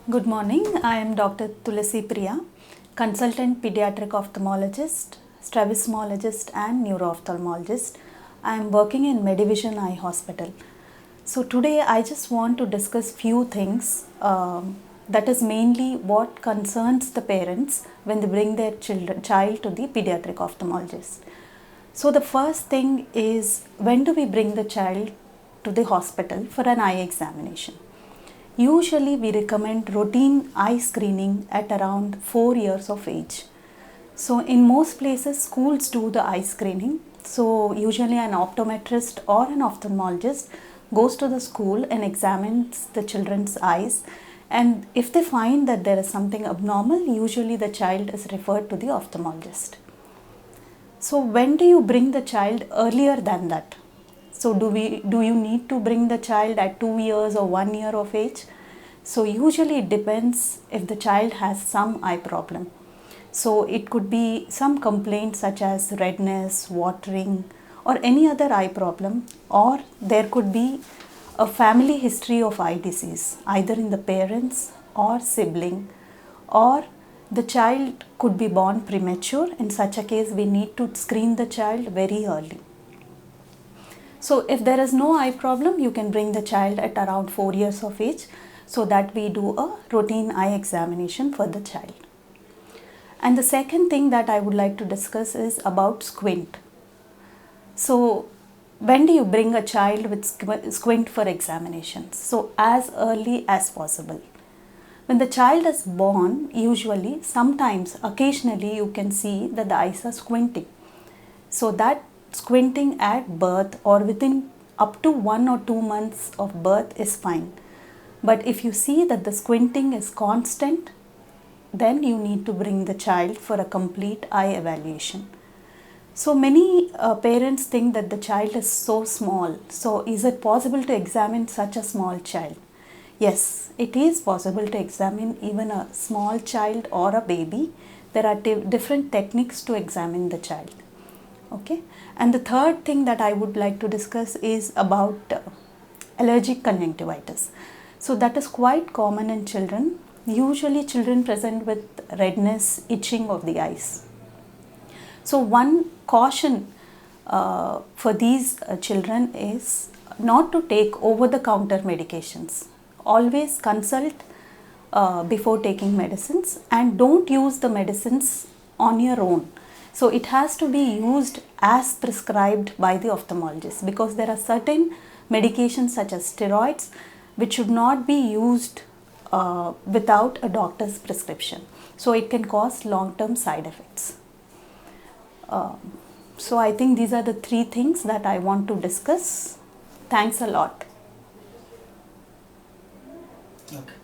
Good morning. I am Dr. Tulasi Priya, consultant pediatric ophthalmologist, strabismologist, and neuro-ophthalmologist. I am working in Medivision Eye Hospital. So today I just want to discuss few things. That is mainly what concerns the parents when they bring their child to the pediatric ophthalmologist. So the first thing is, when do we bring the child to the hospital for an eye examination? Usually we recommend routine eye screening at around 4 years of age. So in most places schools do the eye screening. So usually an optometrist or an ophthalmologist goes to the school and examines the children's eyes, and if they find that there is something abnormal, usually the child is referred to the ophthalmologist. So when do you bring the child earlier than that? So do you need to bring the child at 2 years or 1 year of age? So usually it depends if the child has some eye problem. So it could be some complaint such as redness, watering, or any other eye problem, or there could be a family history of eye disease either in the parents or sibling, or the child could be born premature. In such a case we need to screen the child very early. So if there is no eye problem, you can bring the child at around 4 years of age, so that we do a routine eye examination for the child. And the second thing that I would like to discuss is about squint. So when do you bring a child with squint for examinations? So as early as possible. When the child is born, usually, sometimes, occasionally you can see that the eyes are squinting. So that squinting at birth or within up to 1 or 2 months of birth is fine. But if you see that the squinting is constant, then you need to bring the child for a complete eye evaluation. So many parents think that the child is so small. So is it possible to examine such a small child? Yes, it is possible to examine even a small child or a baby. There are different techniques to examine the child. Okay, and the third thing that I would like to discuss is about allergic conjunctivitis. So that is quite common in children. Usually children present with redness, itching of the eyes. So one caution for these children is not to take over-the-counter medications. Always consult before taking medicines, and don't use the medicines on your own. So it has to be used as prescribed by the ophthalmologist, because there are certain medications such as steroids which should not be used without a doctor's prescription. So it can cause long-term side effects. So I think these are the 3 things that I want to discuss. Thanks a lot. Okay.